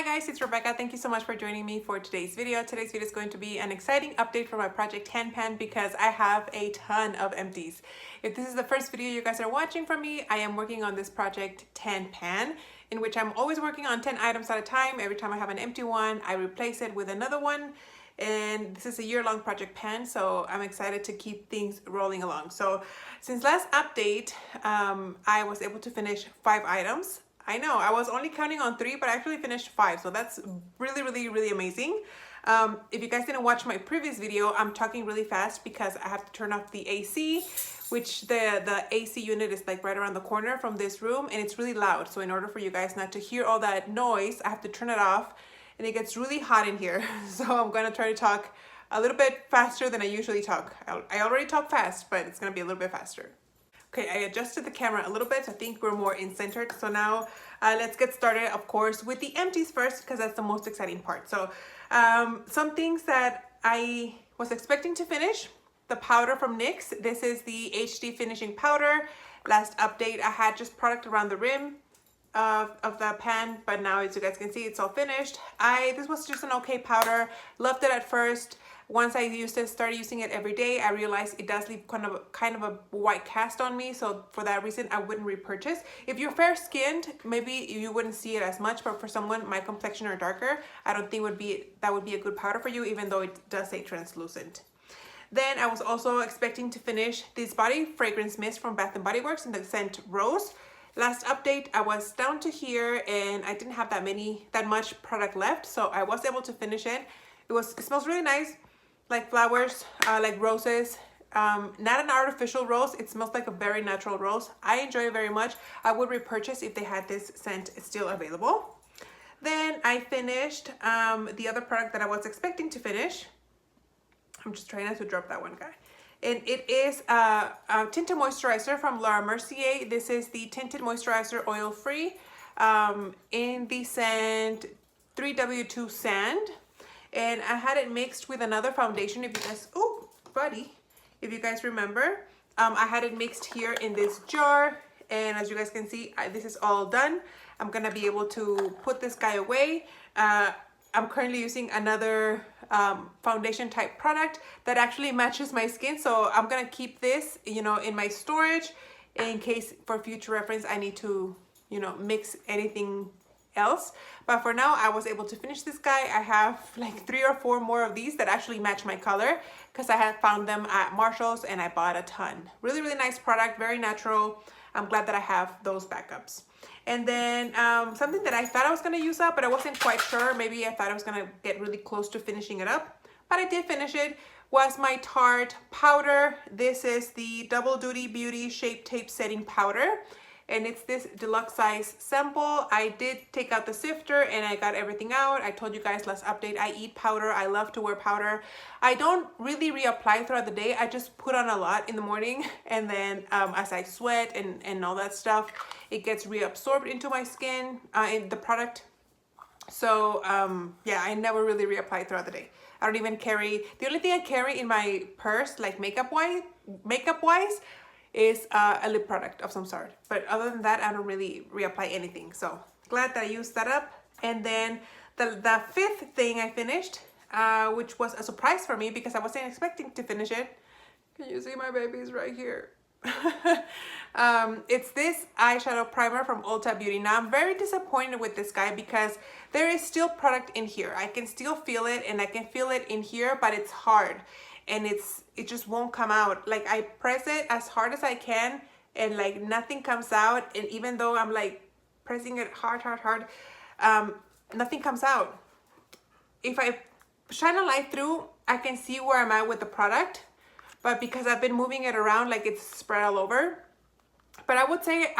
guys, it's Rebecca. Thank you so much for joining me for today's video. Today's video is going to be an exciting update for my project Tan Pan because I have a ton of empties. If this is the first video you guys are watching from me, I am working on this project Tan Pan, in which I'm always working on 10 items at a time. Every time I have an empty one, I replace it with another one. And this is a year-long project pan, so I'm excited to keep things rolling along. So since last update, I was able to finish 5 items. I know I was only counting on 3, but I actually finished 5, so that's really amazing. If you guys didn't watch my previous video, I'm talking really fast because I have to turn off the AC, which the AC unit is like right around the corner from this room, and it's really loud. So in order for you guys not to hear all that noise, I have to turn it off, and it gets really hot in here. So I'm gonna try to talk a little bit faster than I usually talk. I already talk fast, but it's gonna be a little bit faster. Okay, I adjusted the camera a little bit, so I think we're more in-centered. So now let's get started, of course, with the empties first, because that's the most exciting part. So some things that I was expecting to finish: the powder from NYX. This is the HD finishing powder. Last update, I had just product around the rim of the pan, but now, as you guys can see, it's all finished. This was just an okay powder. Loved it at first. Once I started using it every day, I realized it does leave kind of a white cast on me. So for that reason, I wouldn't repurchase. If you're fair skinned, maybe you wouldn't see it as much, but for someone my complexion or darker, I don't think that would be a good powder for you, even though it does say translucent. Then I was also expecting to finish this body fragrance mist from Bath & Body Works in the scent Rose. Last update, I was down to here and I didn't have that much product left, so I was able to finish it. It smells really nice, like flowers, like roses. Not an artificial rose. It smells like a very natural rose. I enjoy it very much. I would repurchase if they had this scent still available. Then I finished the other product that I was expecting to finish. I'm just trying not to drop that one, guy. And it is a tinted moisturizer from Laura Mercier. This is the tinted moisturizer oil-free in the scent 3W2 Sand. And I had it mixed with another foundation. If you guys, oh, buddy, if you guys remember, I had it mixed here in this jar. And as you guys can see, this is all done. I'm gonna be able to put this guy away. I'm currently using another foundation type product that actually matches my skin. So I'm gonna keep this, in my storage in case for future reference I need to, mix anything else. But for now, I was able to finish this guy. I have like 3 or 4 more of these that actually match my color because I had found them at Marshall's and I bought a ton. Really nice product, very natural. I'm glad that I have those backups. And then something that I thought I was going to use up, but I wasn't quite sure. Maybe I thought I was going to get really close to finishing it up, but I did finish it, was my Tarte powder. This is the Double Duty Beauty Shape Tape Setting Powder. And it's this deluxe size sample. I did take out the sifter and I got everything out. I told you guys last update, I eat powder. I love to wear powder. I don't really reapply throughout the day. I just put on a lot in the morning, and then as I sweat and all that stuff, it gets reabsorbed into my skin, in the product. So yeah, I never really reapply throughout the day. I don't even carry, the only thing I carry in my purse, like makeup wise, is a lip product of some sort. But other than that, I don't really reapply anything. So glad that I used that up. And then the 5th thing I finished, which was a surprise for me because I wasn't expecting to finish it. Can you see my babies right here? It's this eyeshadow primer from Ulta Beauty. Now I'm very disappointed with this guy because there is still product in here. I can still feel it, and I can feel it in here, but it's hard. And it just won't come out. Like, I press it as hard as I can and like nothing comes out. And even though I'm like pressing it hard, nothing comes out. If I shine a light through, I can see where I'm at with the product, but because I've been moving it around, like it's spread all over. But I would say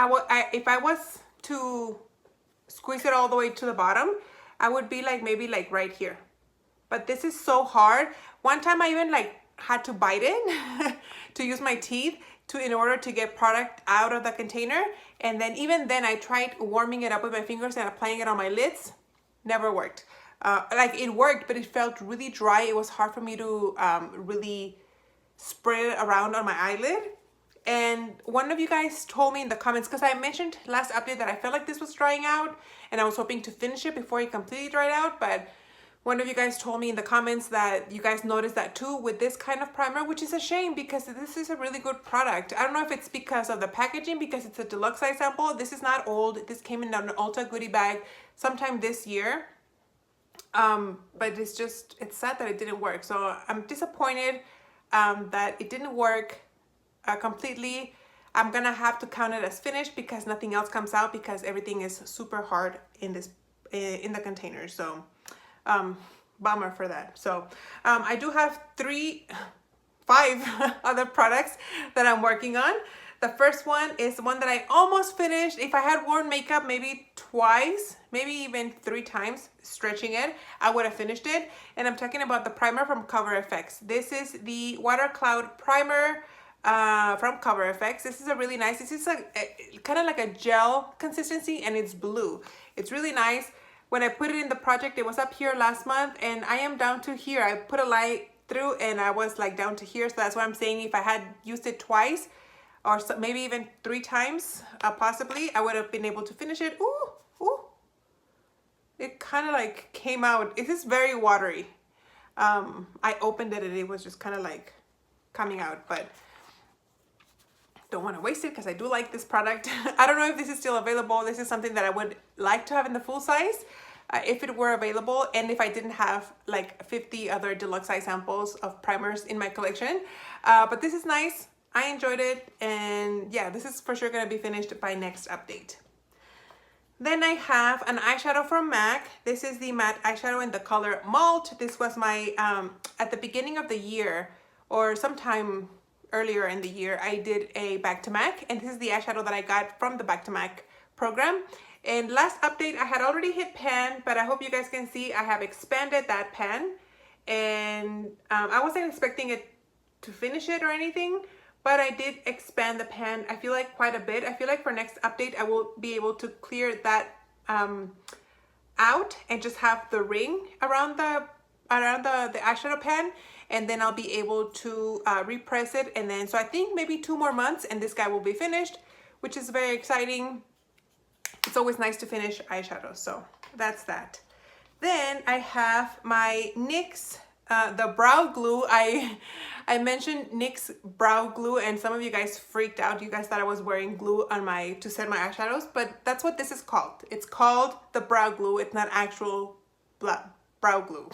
if I was to squeeze it all the way to the bottom, I would be like maybe like right here. But this is so hard. One time I even like had to bite it to use my teeth in order to get product out of the container. And then even then I tried warming it up with my fingers and applying it on my lids. Never worked. Like it worked, but it felt really dry. It was hard for me to really spread it around on my eyelid. And one of you guys told me in the comments, because I mentioned last update that I felt like this was drying out and I was hoping to finish it before it completely dried out, but one of you guys told me in the comments that you guys noticed that too with this kind of primer, which is a shame because this is a really good product. I don't know if it's because of the packaging, because it's a deluxe size sample. This is not old. This came in an Ulta goodie bag sometime this year. But it's sad that it didn't work. So I'm disappointed that it didn't work completely. I'm gonna have to count it as finished because nothing else comes out because everything is super hard in this in the container. So bummer for that. So I do have 5 other products that I'm working on. The first one is one that I almost finished. If I had worn makeup maybe twice, maybe even 3 times, stretching it, I would have finished it. And I'm talking about the primer from Cover FX. This is the Water Cloud Primer from Cover FX. This is a really nice, this is kind of like a gel consistency, and it's blue. It's really nice. When I put it in the project, it was up here last month and I am down to here. I put a light through and I was like down to here. So that's why I'm saying if I had used it twice or maybe even 3 times, possibly, I would have been able to finish it. Ooh, ooh. It kind of like came out. It is very watery. I opened it and it was just kind of like coming out, but don't want to waste it because I do like this product. I don't know if this is still available. This is something that I would like to have in the full size if it were available, and if I didn't have like 50 other deluxe size samples of primers in my collection. But this is nice. I enjoyed it, and yeah, this is for sure going to be finished by next update. Then I have an eyeshadow from MAC. This is the matte eyeshadow in the color Malt. This was my at the beginning of the year or sometime earlier in the year, I did a back to MAC, and this is the eyeshadow that I got from the back to MAC program. And last update, I had already hit pan, but I hope you guys can see I have expanded that pan, and I wasn't expecting it to finish it or anything, but I did expand the pan, I feel like quite a bit. I feel like for next update, I will be able to clear that out and just have the ring around the eyeshadow pan, and then I'll be able to repress it. And then, so I think maybe 2 more months and this guy will be finished, which is very exciting. It's always nice to finish eyeshadows, so that's that. Then I have my NYX, the brow glue. I mentioned NYX brow glue and some of you guys freaked out. You guys thought I was wearing glue on to set my eyeshadows, but that's what this is called. It's called the brow glue. It's not actual brow glue.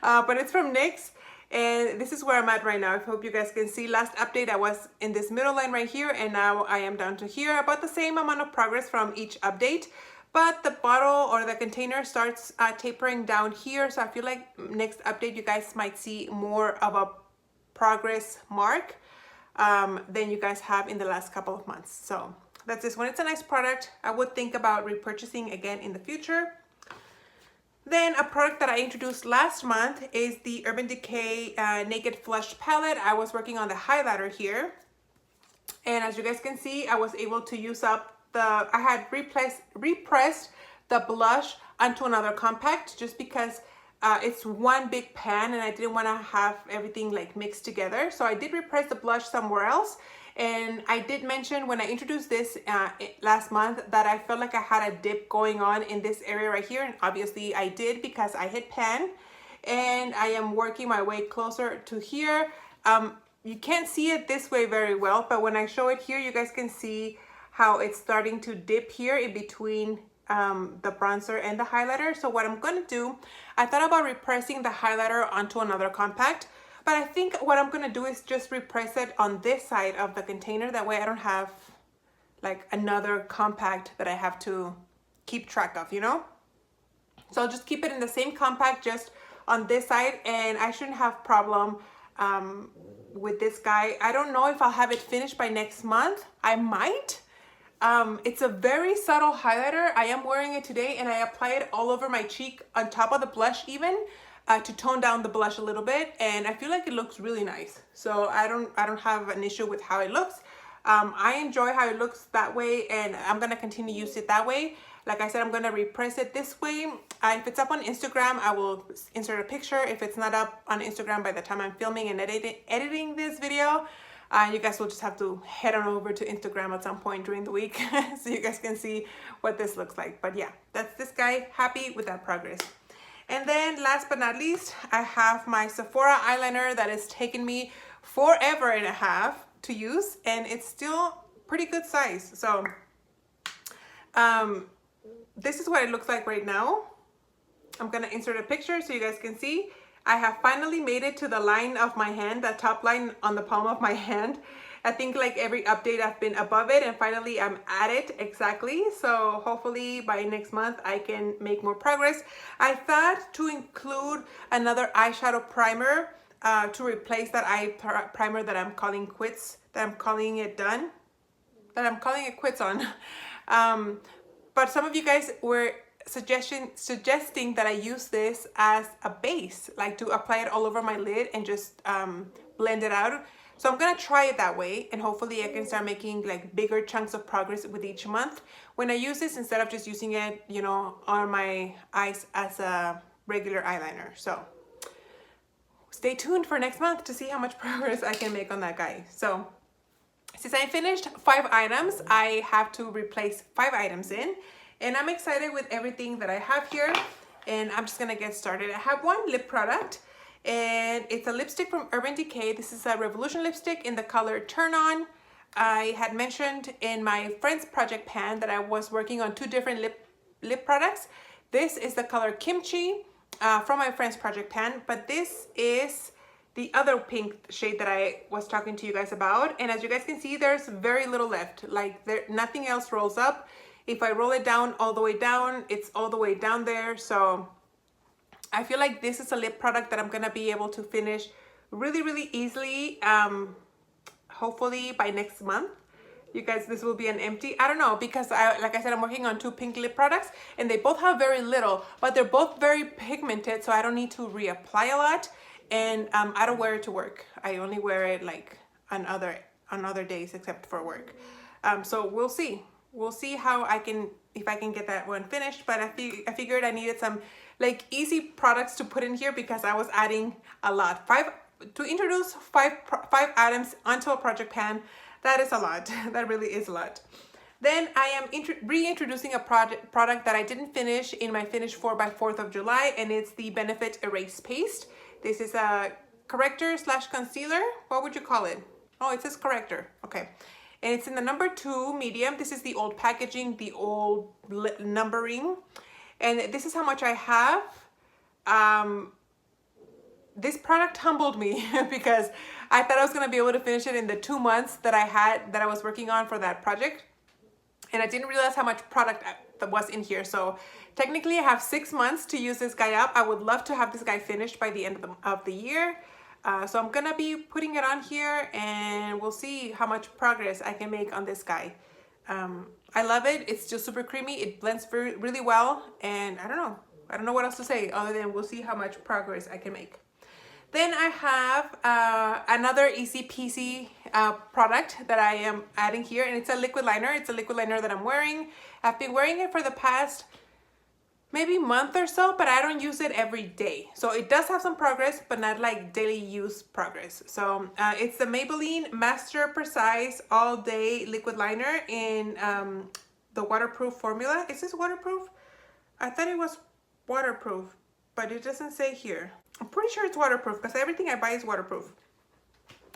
But it's from NYX, and this is where I'm at right now. I hope you guys can see. Last update, I was in this middle line right here, and now I am down to here. About the same amount of progress from each update, but the bottle or the container starts tapering down here. So I feel like next update, you guys might see more of a progress mark than you guys have in the last couple of months. So that's this one. It's a nice product. I would think about repurchasing again in the future. Then a product that I introduced last month is the Urban Decay Naked Flush Palette. I was working on the highlighter here, and as you guys can see, I was able to use up I had repressed the blush onto another compact just because it's one big pan and I didn't want to have everything like mixed together. So I did repress the blush somewhere else. And I did mention when I introduced this last month that I felt like I had a dip going on in this area right here. And obviously I did because I hit pan, and I am working my way closer to here. You can't see it this way very well, but when I show it here, you guys can see how it's starting to dip here in between the bronzer and the highlighter. So what I'm going to do, I thought about repressing the highlighter onto another compact, but I think what I'm going to do is just repress it on this side of the container. That way I don't have like another compact that I have to keep track of, you know? So I'll just keep it in the same compact just on this side, and I shouldn't have problem with this guy. I don't know if I'll have it finished by next month. I might. It's a very subtle highlighter. I am wearing it today, and I apply it all over my cheek on top of the blush even to tone down the blush a little bit, and I feel like it looks really nice. So I don't have an issue with how it looks. I enjoy how it looks that way, and I'm gonna continue to use it that way. Like I said, I'm gonna repress it this way. If it's up on Instagram, I will insert a picture. If it's not up on Instagram by the time I'm filming and editing this video, You guys will just have to head on over to Instagram at some point during the week so you guys can see what this looks like. But yeah, that's this guy. Happy with that progress. And then last but not least, I have my Sephora eyeliner that has taken me forever and a half to use, and it's still pretty good size. So this is what it looks like right now. I'm gonna insert a picture so you guys can see. I have finally made it to the line of my hand, that top line on the palm of my hand. I think like every update I've been above it, and finally I'm at it exactly. So hopefully by next month I can make more progress. I thought to include another eyeshadow primer to replace that eye primer that I'm calling quits, that I'm calling it done, that I'm calling it quits on. But some of you guys were suggesting that I use this as a base, like to apply it all over my lid and just blend it out. So I'm gonna try it that way, and hopefully I can start making like bigger chunks of progress with each month when I use this, instead of just using it, you know, on my eyes as a regular eyeliner. So stay tuned for next month to see how much progress I can make on that guy. So since I finished 5 items, I have to replace 5 items in, and I'm excited with everything that I have here, and I'm just gonna get started. I have one lip product, and it's a lipstick from Urban Decay. This is a Revolution lipstick in the color Turn On. I had mentioned in my friend's project pan that I was working on 2 different lip products. This is the color Kimchi from my friend's project pan, but this is the other pink shade that I was talking to you guys about. And as you guys can see, there's very little left. Like nothing else rolls up. If I roll it down all the way down, it's all the way down there. So I feel like this is a lip product that I'm gonna be able to finish really, really easily. Hopefully by next month. You guys, this will be an empty. I don't know, because like I said, I'm working on 2 pink lip products, and they both have very little, but they're both very pigmented, so I don't need to reapply a lot. And I don't wear it to work. I only wear it like on other days except for work. So we'll see. We'll see how if I can get that one finished. But I figured I needed some like easy products to put in here because I was adding a lot. To introduce five items onto a project pan, that is a lot. That really is a lot. Then I am reintroducing a product that I didn't finish in my finish 4x4th of July, and it's the Benefit Erase Paste. This is a corrector / concealer. What would you call it? Oh, it says corrector. Okay. And it's in the number 2 medium. This is the old packaging, the old numbering. And this is how much I have. This product humbled me because I thought I was going to be able to finish it in the 2 months that I was working on for that project. And I didn't realize how much product that was in here. So technically I have 6 months to use this guy up. I would love to have this guy finished by the end of the year. So I'm gonna be putting it on here, and we'll see how much progress I can make on this guy. I love it. It's just super creamy. It blends really well, and I don't know what else to say other than we'll see how much progress I can make. Then I have another easy peasy product that I am adding here, and it's a liquid liner. It's a liquid liner that I'm wearing. I've been wearing it for the past maybe month or so, but I don't use it every day. So it does have some progress, but not like daily use progress. So it's the Maybelline Master Precise All Day Liquid Liner in the waterproof formula. Is this waterproof? I thought it was waterproof, but it doesn't say here. I'm pretty sure it's waterproof because everything I buy is waterproof.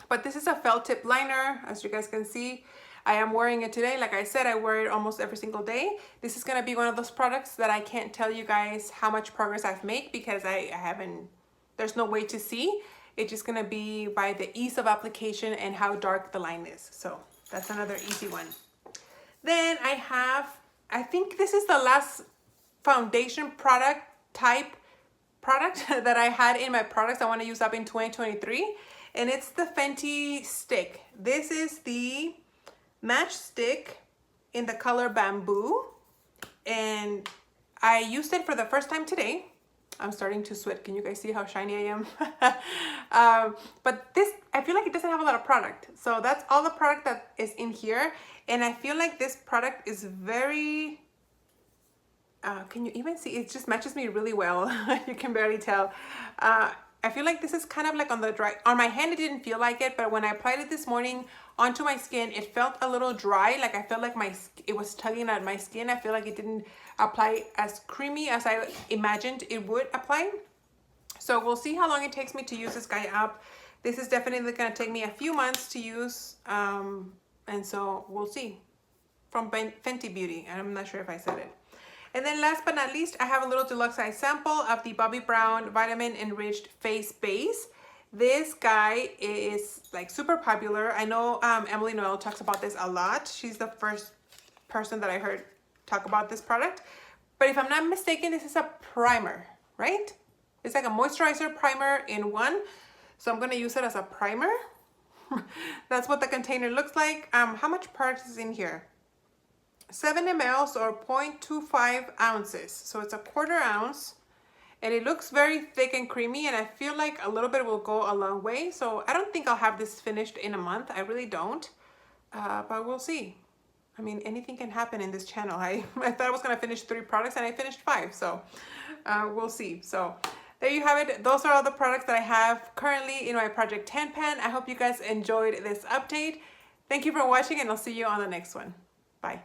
But this is a felt tip liner, as you guys can see. I am wearing it today. Like I said, I wear it almost every single day. This is gonna be one of those products that I can't tell you guys how much progress I've made because I haven't, there's no way to see. It's just gonna be by the ease of application and how dark the line is. So that's another easy one. Then I have, I think this is the last foundation product that I had in my products I wanna use up in 2023. And it's the Fenty stick. This is the matchstick in the color Bamboo, and I used it for the first time today. I'm starting to sweat. Can you guys see how shiny I am? But this, I feel like it doesn't have a lot of product. So that's all the product that is in here. And I feel like this product is very, can you even see? It just matches me really well. You can barely tell. I I feel like this is kind of like on the dry, on my hand it didn't feel like it, but when I applied it this morning onto my skin, it felt a little dry. Like I felt like it was tugging at my skin. I feel like it didn't apply as creamy as I imagined it would apply. So we'll see how long it takes me to use this guy up. This is definitely gonna take me a few months to use, and so we'll see. From Fenty Beauty, and I'm not sure if I said it. And then last but not least, I have a little deluxe size sample of the Bobbi Brown Vitamin Enriched Face Base. This guy is like super popular. I know Emily Noel talks about this a lot. She's the first person that I heard talk about this product. But if I'm not mistaken, this is a primer, right? It's like a moisturizer primer in one. So I'm gonna use it as a primer. That's what the container looks like. How much product is in here? 7 ml or 0.25 ounces. So it's a 1/4 ounce. And it looks very thick and creamy, and I feel like a little bit will go a long way. So I don't think I'll have this finished in a month. I really don't. But we'll see. I mean, anything can happen in this channel. I thought I was gonna finish 3 products and I finished 5. So we'll see. So there you have it. Those are all the products that I have currently in my Project 10 pan. I hope you guys enjoyed this update. Thank you for watching, and I'll see you on the next one. Bye.